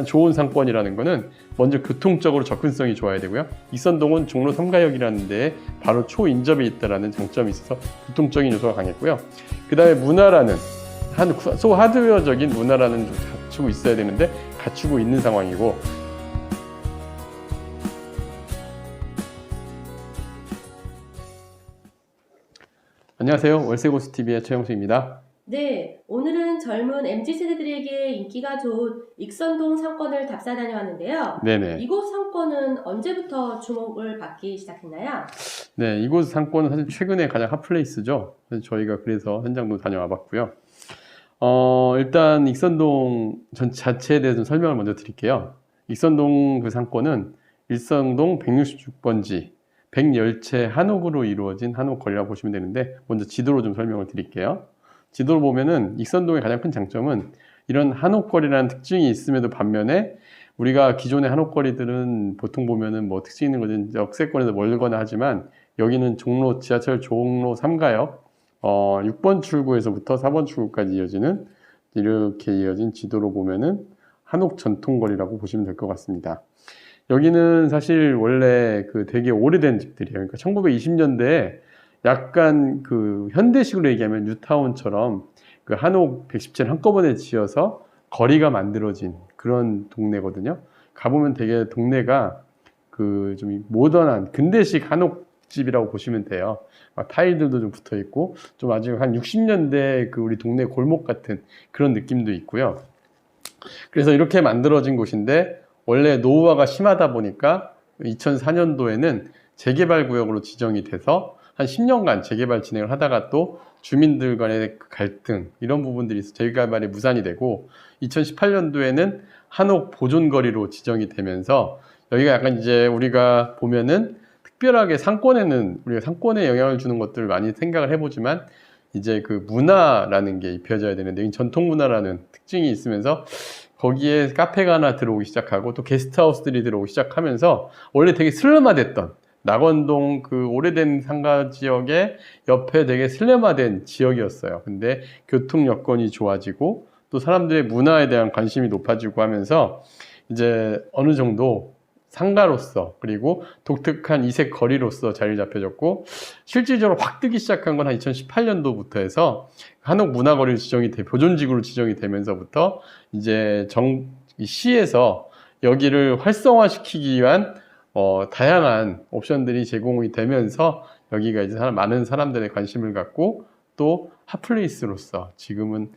좋은 상권이라는 거는 먼저 교통적으로 접근성이 좋아야 되고요. 익선동은 종로 3가역이라는 데에 바로 초인접에 있다는 장점이 있어서 교통적인 요소가 강했고요. 그 다음에 문화라는 소하드웨어적인 문화라는 좀 갖추고 있어야 되는데 갖추고 있는 상황이고, 안녕하세요. 월세고수TV의 최영수입니다. 네, 오늘은 젊은 MZ세대들에게 인기가 좋은 익선동 상권을 답사 다녀왔는데요. 네네. 이곳 상권은 언제부터 주목을 받기 시작했나요? 네, 이곳 상권은 사실 최근에 가장 핫플레이스죠. 저희가 그래서 현장도 다녀와 봤고요. 일단 익선동 자체에 대해서 좀 설명을 먼저 드릴게요. 익선동 그 상권은 일선동 166번지 110채 한옥으로 이루어진 한옥 거리라고 보시면 되는데, 먼저 지도로 좀 설명을 드릴게요. 지도를 보면은 익선동의 가장 큰 장점은 이런 한옥거리라는 특징이 있음에도 반면에, 우리가 기존의 한옥거리들은 보통 보면은 뭐 특징 있는 거는 역세권에서 멀거나 하지만, 여기는 지하철 종로 3가역 6번 출구에서부터 4번 출구까지 이어지는, 이렇게 이어진 지도로 보면은 한옥 전통거리라고 보시면 될 것 같습니다. 여기는 사실 원래 그 되게 오래된 집들이에요. 그러니까 1920년대에 약간 그 현대식으로 얘기하면 뉴타운처럼 그 한옥 110채를 한꺼번에 지어서 거리가 만들어진 그런 동네거든요. 가보면 되게 동네가 그 좀 모던한 근대식 한옥집이라고 보시면 돼요. 막 타일들도 좀 붙어 있고, 좀 아주 한 60년대 그 우리 동네 골목 같은 그런 느낌도 있고요. 그래서 이렇게 만들어진 곳인데, 원래 노후화가 심하다 보니까 2004년도에는 재개발 구역으로 지정이 돼서 한 10년간 재개발 진행을 하다가 또 주민들 간의 갈등, 이런 부분들이 있어 재개발이 무산이 되고, 2018년도에는 한옥 보존거리로 지정이 되면서, 여기가 약간 이제 우리가 보면은 특별하게 상권에는 우리가 상권에 영향을 주는 것들을 많이 생각을 해보지만, 이제 그 문화라는 게 입혀져야 되는데, 이 전통 문화라는 특징이 있으면서 거기에 카페가 하나 들어오기 시작하고 또 게스트하우스들이 들어오기 시작하면서, 원래 되게 슬럼화됐던 낙원동 그 오래된 상가 지역의 옆에 되게 슬럼화된 지역이었어요. 근데 교통 여건이 좋아지고 또 사람들의 문화에 대한 관심이 높아지고 하면서, 이제 어느 정도 상가로서 그리고 독특한 이색 거리로서 자리 잡혀졌고, 실질적으로 확 뜨기 시작한 건 한 2018년도부터 해서 한옥 문화거리 지정이 보존지구로 지정이 되면서부터 이제 시에서 여기를 활성화시키기 위한 다양한 옵션들이 제공이 되면서, 여기가 이제 많은 사람들의 관심을 갖고 또 핫플레이스로서 지금은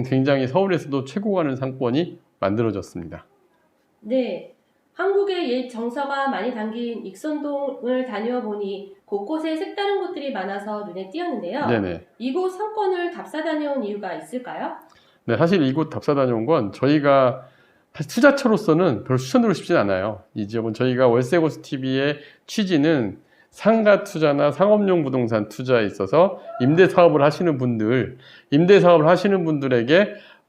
굉장히 서울에서도 최고 가는 상권이 만들어졌습니다. 네, 한국의 옛 정서가 많이 담긴 익선동을 다녀 보니 곳곳에 색다른 곳들이 많아서 눈에 띄었는데요. 네네. 이곳 상권을 답사 다녀온 이유가 있을까요? 네, 사실 이곳 답사 다녀온 건 저희가 사실 투자처로서는 별로 추천드리고 싶진 않아요. 이 지역은 저희가 월세고수TV의 취지는 상가 투자나 상업용 부동산 투자에 있어서 임대 사업을 하시는 분들에게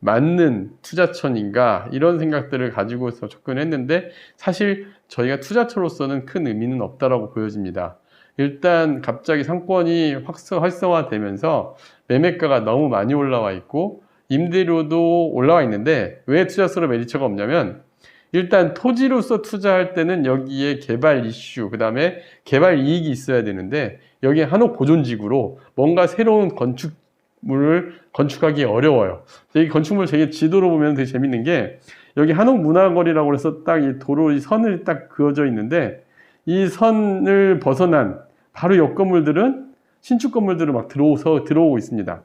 맞는 투자처인가, 이런 생각들을 가지고서 접근했는데, 사실 저희가 투자처로서는 큰 의미는 없다라고 보여집니다. 일단 갑자기 상권이 활성화되면서 매매가가 너무 많이 올라와 있고 임대료도 올라와 있는데, 왜 투자처로 메리트가 없냐면, 일단 토지로서 투자할 때는 여기에 개발 이슈, 그 다음에 개발 이익이 있어야 되는데, 여기에 한옥 보존지구로 뭔가 새로운 건축물을 건축하기 어려워요. 이 건축물 되게 지도로 보면 되게 재밌는 게, 여기 한옥 문화거리라고 해서 딱 이 도로 이 선을 딱 그어져 있는데, 이 선을 벗어난 바로 옆 건물들은 신축 건물들을 막 들어오고 있습니다.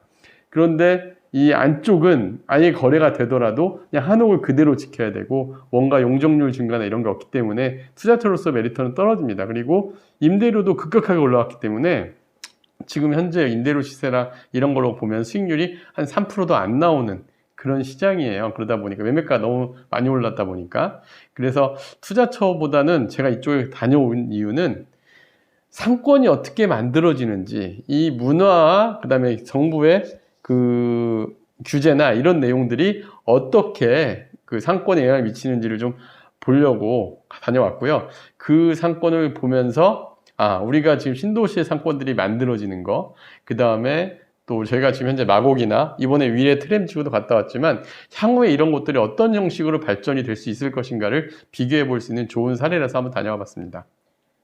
그런데 이 안쪽은 아예 거래가 되더라도 그냥 한옥을 그대로 지켜야 되고, 뭔가 용적률 증가나 이런 게 없기 때문에 투자처로서 메리트는 떨어집니다. 그리고 임대료도 급격하게 올라왔기 때문에 지금 현재 임대료 시세나 이런 걸로 보면 수익률이 한 3%도 안 나오는 그런 시장이에요. 그러다 보니까 매매가가 너무 많이 올랐다 보니까. 그래서 투자처보다는 제가 이쪽에 다녀온 이유는 상권이 어떻게 만들어지는지, 이 문화와 그 다음에 정부의 그 규제나 이런 내용들이 어떻게 그 상권에 영향을 미치는지를 좀 보려고 다녀왔고요. 그 상권을 보면서, 우리가 지금 신도시의 상권들이 만들어지는 거, 그 다음에 또 제가 지금 현재 마곡이나 이번에 위례 트램지구도 갔다 왔지만 향후에 이런 곳들이 어떤 형식으로 발전이 될 수 있을 것인가를 비교해 볼 수 있는 좋은 사례라서 한번 다녀와 봤습니다.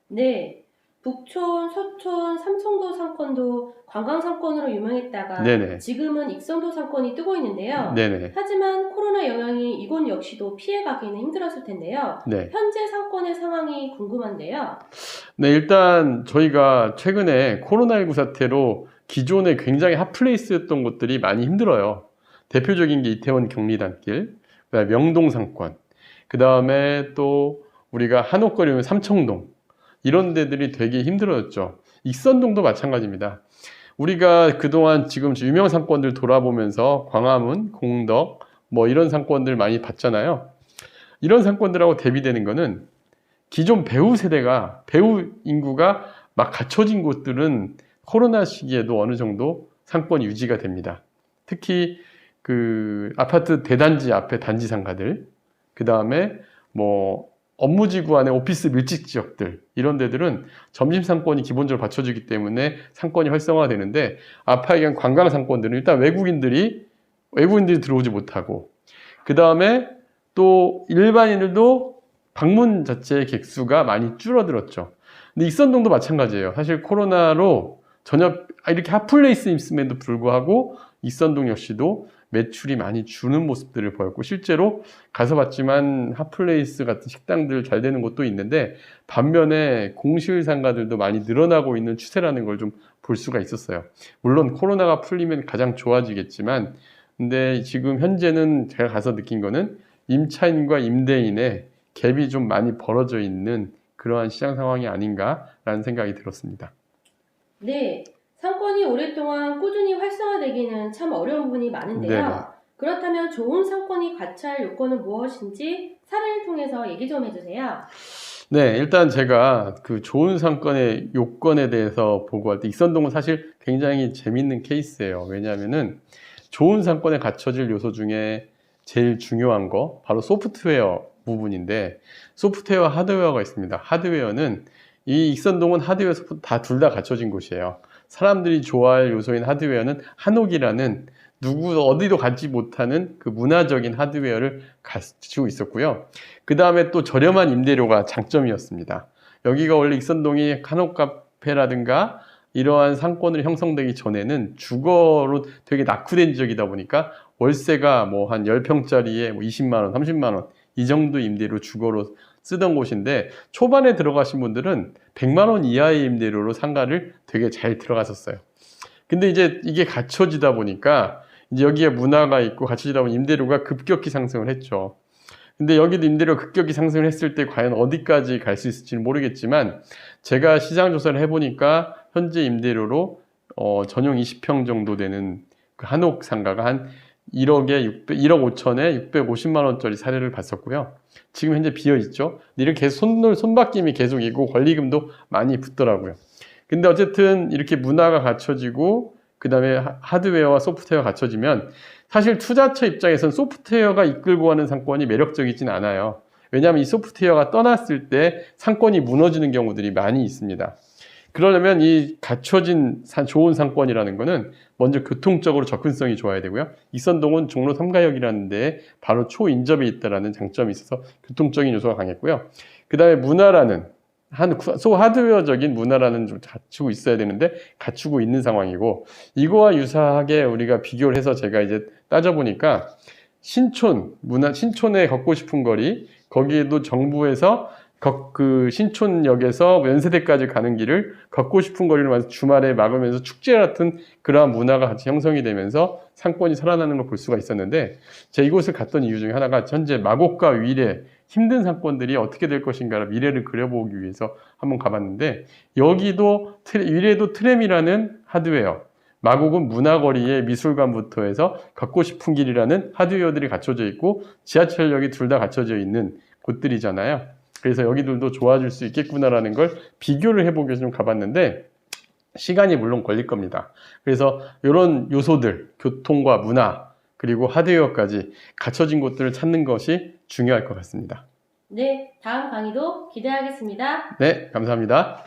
네, 북촌, 서촌, 삼청도 상권도 관광 상권으로 유명했다가 네네. 지금은 익선도 상권이 뜨고 있는데요. 네네. 하지만 코로나 영향이 이곳 역시도 피해가기는 힘들었을 텐데요. 네. 현재 상권의 상황이 궁금한데요. 네, 일단 저희가 최근에 코로나19 사태로 기존에 굉장히 핫플레이스였던 곳들이 많이 힘들어요. 대표적인 게 이태원 경리단길, 그다음에 명동 상권, 그다음에 또 우리가 한옥거리면 삼청동, 이런 데들이 되게 힘들어졌죠. 익선동도 마찬가지입니다. 우리가 그동안 지금 유명 상권들 돌아보면서 광화문, 공덕, 뭐 이런 상권들 많이 봤잖아요. 이런 상권들하고 대비되는 거는 기존 배우 세대가, 배우 인구가 막 갖춰진 곳들은 코로나 시기에도 어느 정도 상권이 유지가 됩니다. 특히 그 아파트 대단지 앞에 단지 상가들, 그 다음에 뭐 업무지구 안에 오피스 밀집 지역들, 이런 데들은 점심 상권이 기본적으로 받쳐주기 때문에 상권이 활성화가 되는데, 아까 얘기한 관광 상권들은 일단 외국인들이 들어오지 못하고, 그 다음에 또 일반인들도 방문 자체의 객수가 많이 줄어들었죠. 근데 익선동도 마찬가지예요. 사실 코로나로 전혀 이렇게 핫플레이스임에도 불구하고 익선동 역시도 매출이 많이 주는 모습들을 보였고, 실제로 가서 봤지만 핫플레이스 같은 식당들 잘 되는 곳도 있는데, 반면에 공실 상가들도 많이 늘어나고 있는 추세라는 걸 좀 볼 수가 있었어요. 물론 코로나가 풀리면 가장 좋아지겠지만, 근데 지금 현재는 제가 가서 느낀 거는 임차인과 임대인의 갭이 좀 많이 벌어져 있는 그러한 시장 상황이 아닌가라는 생각이 들었습니다. 네, 상권이 오랫동안 꾸준히 활성화되기는 참 어려운 부분이 많은데요. 네네. 그렇다면 좋은 상권이 갖춰야 할 요건은 무엇인지 사례를 통해서 얘기 좀 해주세요. 네, 일단 제가 그 좋은 상권의 요건에 대해서 보고할 때 익선동은 사실 굉장히 재밌는 케이스예요. 왜냐하면은 좋은 상권에 갖춰질 요소 중에 제일 중요한 거 바로 소프트웨어 부분인데, 소프트웨어와 하드웨어가 있습니다. 하드웨어는 이 익선동은 하드웨어 소프트 다 둘 다 갖춰진 곳이에요. 사람들이 좋아할 요소인 하드웨어는 한옥이라는 어디도 갖지 못하는 그 문화적인 하드웨어를 갖추고 있었고요. 그 다음에 또 저렴한 임대료가 장점이었습니다. 여기가 원래 익선동이 한옥 카페라든가 이러한 상권을 형성되기 전에는 주거로 되게 낙후된 지역이다 보니까 월세가 뭐 한 10평짜리에 뭐 20만 원, 30만 원 이 정도 임대료 주거로 쓰던 곳인데, 초반에 들어가신 분들은 100만 원 이하의 임대료로 상가를 되게 잘 들어갔었어요. 근데 이제 이게 갖춰지다 보니까 이제 여기에 문화가 있고 갖춰지다 보니 임대료가 급격히 상승을 했죠. 근데 여기도 임대료가 급격히 상승을 했을 때 과연 어디까지 갈 수 있을지는 모르겠지만, 제가 시장 조사를 해보니까 현재 임대료로 전용 20평 정도 되는 그 한옥 상가가 한 1억 5천에 650만 원짜리 사례를 봤었고요. 지금 현재 비어 있죠. 이렇게 계속 손바뀜이 계속 있고 권리금도 많이 붙더라고요. 근데 어쨌든 이렇게 문화가 갖춰지고 그 다음에 하드웨어와 소프트웨어가 갖춰지면 사실 투자처 입장에서는 소프트웨어가 이끌고 가는 상권이 매력적이진 않아요. 왜냐하면 이 소프트웨어가 떠났을 때 상권이 무너지는 경우들이 많이 있습니다. 그러려면 이 갖춰진 좋은 상권이라는 거는 먼저 교통적으로 접근성이 좋아야 되고요. 익선동은 종로 3가역이라는 데에 바로 초인접에 있다라는 장점이 있어서 교통적인 요소가 강했고요. 그 다음에 문화라는 하드웨어적인 문화라는 좀 갖추고 있어야 되는데 갖추고 있는 상황이고, 이거와 유사하게 우리가 비교를 해서 제가 이제 따져보니까 신촌에 걷고 싶은 거리, 거기에도 정부에서 그 신촌역에서 연세대까지 가는 길을 걷고 싶은 거리로 주말에 막으면서 축제 같은 그러한 문화가 같이 형성이 되면서 상권이 살아나는 걸 볼 수가 있었는데, 제가 이곳을 갔던 이유 중에 하나가 현재 마곡과 위례 힘든 상권들이 어떻게 될 것인가 미래를 그려보기 위해서 한번 가봤는데, 여기도 위례도 트램이라는 하드웨어, 마곡은 문화거리의 미술관부터 해서 걷고 싶은 길이라는 하드웨어들이 갖춰져 있고 지하철역이 둘 다 갖춰져 있는 곳들이잖아요. 그래서 여기들도 좋아질 수 있겠구나라는 걸 비교를 해보기 위해서 좀 가봤는데, 시간이 물론 걸릴 겁니다. 그래서 이런 요소들, 교통과 문화, 그리고 하드웨어까지 갖춰진 곳들을 찾는 것이 중요할 것 같습니다. 네, 다음 강의도 기대하겠습니다. 네, 감사합니다.